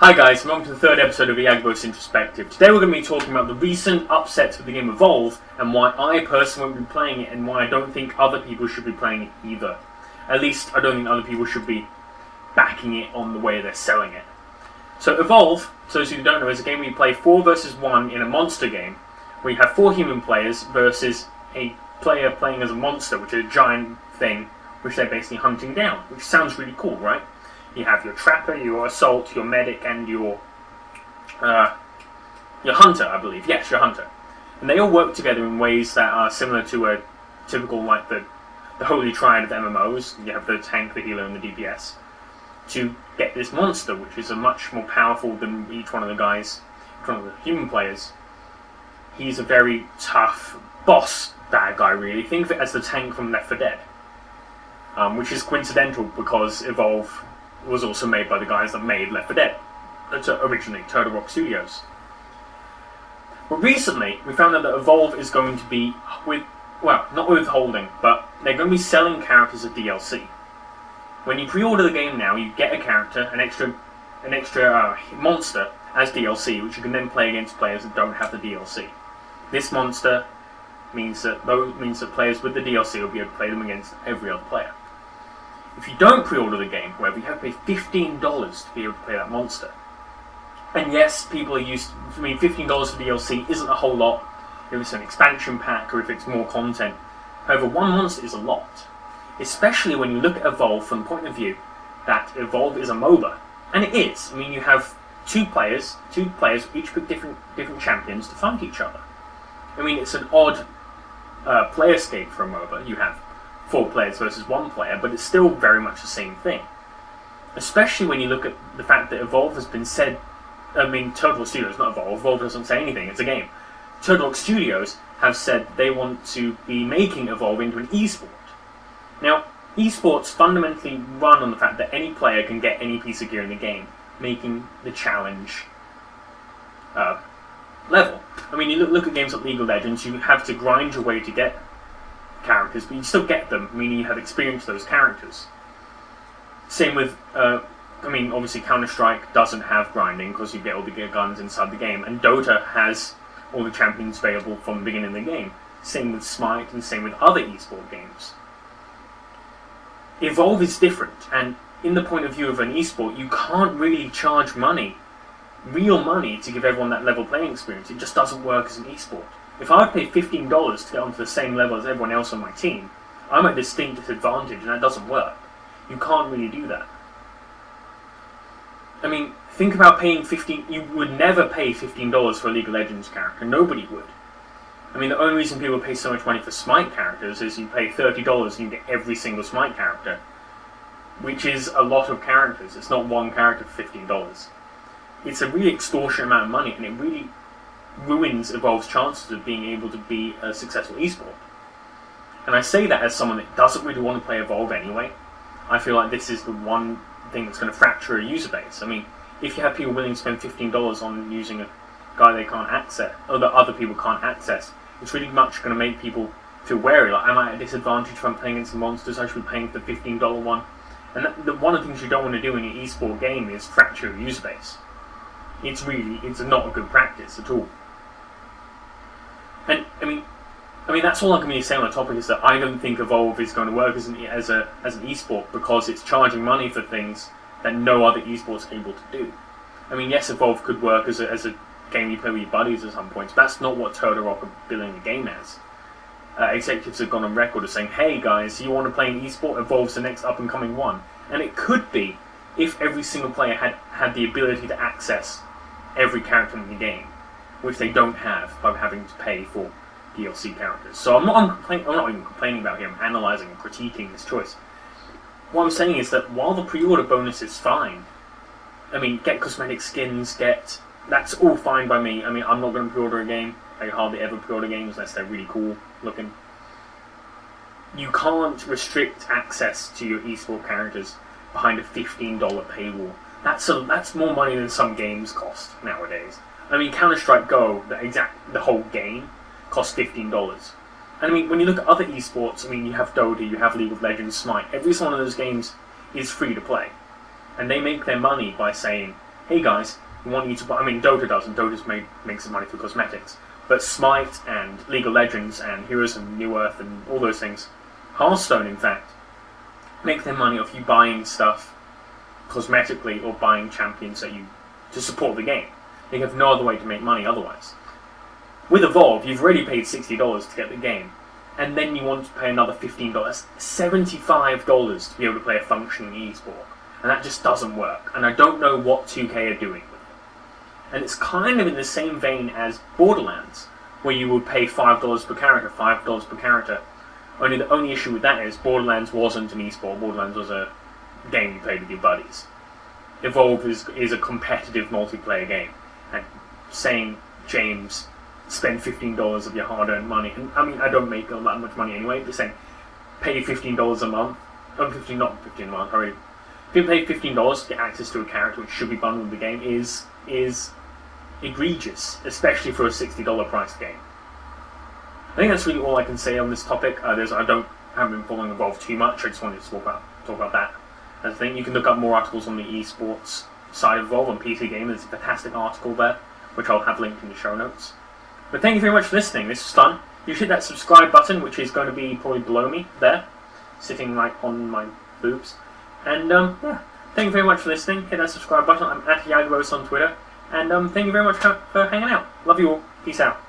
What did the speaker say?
Hi guys, welcome to the third episode of Iyagovos Introspective. Today we're going to be talking about the recent upsets with the game Evolve and why I personally won't be playing it and why I don't think other people should be playing it either. At least I don't think other people should be backing it on the way they're selling it. So Evolve, so those who don't know, is a game where you play 4 versus 1 in a monster game where you have 4 human players versus a player playing as a monster, which is a giant thing which they're basically hunting down, which sounds really cool, right? You have your trapper, your assault, your medic, and your hunter, I believe. Yes, your hunter. And they all work together in ways that are similar to a typical, like the holy triad of MMOs. You have the tank, the healer, and the DPS. To get this monster, which is a much more powerful than each one of the guys, each one of the human players. He's a very tough boss bad guy, really. Think of it as the tank from Left 4 Dead. Which is coincidental because Evolve was also made by the guys that made Left 4 Dead, originally, Turtle Rock Studios. But recently, we found out that Evolve is going to be not withholding, but they're going to be selling characters as DLC. When you pre-order the game now, you get a character, an extra monster as DLC, which you can then play against players that don't have the DLC. This monster means that players with the DLC will be able to play them against every other player. If you don't pre-order the game, however, you have to pay $15 to be able to play that monster. And yes, people are used to, $15 for DLC isn't a whole lot if it's an expansion pack or if it's more content. However, one monster is a lot. Especially when you look at Evolve from the point of view that Evolve is a MOBA. And it is. I mean, you have two players each pick different champions to fight each other. I mean, it's an odd player scape for a MOBA. You have 4 players versus 1 player, but it's still very much the same thing. Especially when you look at the fact that Evolve has been said, Turtle Rock Studios, not Evolve. Evolve doesn't say anything, it's a game. Turtle Rock Studios have said they want to be making Evolve into an esport. Now, esports fundamentally run on the fact that any player can get any piece of gear in the game, making the challenge level. I mean, you look at games like League of Legends, you have to grind your way to get characters, but you still get them, meaning you have experienced those characters. Same with, obviously Counter-Strike doesn't have grinding because you get all the guns inside the game, and Dota has all the champions available from the beginning of the game. Same with Smite, and same with other esport games. Evolve is different, and in the point of view of an esport, you can't really charge real money, to give everyone that level playing experience. It just doesn't work as an esport. If I pay $15 to get onto the same level as everyone else on my team, I'm at a distinct disadvantage, and that doesn't work. You can't really do that. I mean, think about paying you would never pay $15 for a League of Legends character. Nobody would. I mean, the only reason people pay so much money for Smite characters is you pay $30 and you get every single Smite character, which is a lot of characters. It's not one character for $15. It's a really extortionate amount of money, and it really ruins Evolve's chances of being able to be a successful esport. And I say that as someone that doesn't really want to play Evolve anyway. I feel like this is the one thing that's going to fracture a user base. I mean, if you have people willing to spend $15 on using a guy they can't access, or that other people can't access, it's really much going to make people feel wary. Like, am I at a disadvantage if I'm playing against the monsters? I should be paying for the $15 one. And one of the things you don't want to do in an esport game is fracture a user base. It's not a good practice at all. And I mean that's all I can really say on the topic, is that I don't think Evolve is going to work as an esport because it's charging money for things that no other esports are able to do. I mean, yes, Evolve could work as a game you play with your buddies at some points, but that's not what Turtle Rock are billing the game as. Executives have gone on record as saying, hey guys, you want to play an esport? Evolve's the next up and coming one. And it could be if every single player had the ability to access every character in the game, which they don't have by having to pay for DLC characters. So I'm not even complaining about him, analysing and critiquing this choice. What I'm saying is that while the pre-order bonus is fine, I mean, get cosmetic skins, that's all fine by me. I mean, I'm not going to pre-order a game. I hardly ever pre-order games unless they're really cool looking. You can't restrict access to your esport characters behind a $15 paywall. That's more money than some games cost nowadays. I mean, Counter-Strike Go, the whole game, costs $15. And I mean, when you look at other esports, I mean, you have Dota, you have League of Legends, Smite. Every one of those games is free to play. And they make their money by saying, hey guys, we want you to buy. I mean, Dota doesn't. Dota's makes its money through cosmetics, but Smite and League of Legends and Heroes and New Earth and all those things, Hearthstone, in fact, make their money off you buying stuff cosmetically or buying champions to support the game. They have no other way to make money otherwise. With Evolve, you've already paid $60 to get the game, and then you want to pay another $15, $75 to be able to play a functioning esport, and that just doesn't work. And I don't know what 2K are doing with it. And it's kind of in the same vein as Borderlands, where you would pay $5 per character, $5 per character. Only the only issue with that is Borderlands wasn't an esport. Borderlands was a game you played with your buddies. Evolve is a competitive multiplayer game, and saying, James, spend $15 of your hard-earned money, and I mean, I don't make that much money anyway, but saying, pay $15 a month, not $15 a month, sorry. If you pay $15 to get access to a character which should be bundled with the game is egregious, especially for a $60 price game. I think that's really all I can say on this topic. I haven't been following Evolve too much, I just wanted to talk about that. I think you can look up more articles on the esports side of Evolve on PC Gamer. There's a fantastic article there, which I'll have linked in the show notes. But thank you very much for listening. This was fun. You should hit that subscribe button, which is going to be probably below me there, sitting right on my boobs. And yeah, thank you very much for listening. Hit that subscribe button. I'm at Iyagovos on Twitter. And thank you very much for hanging out. Love you all. Peace out.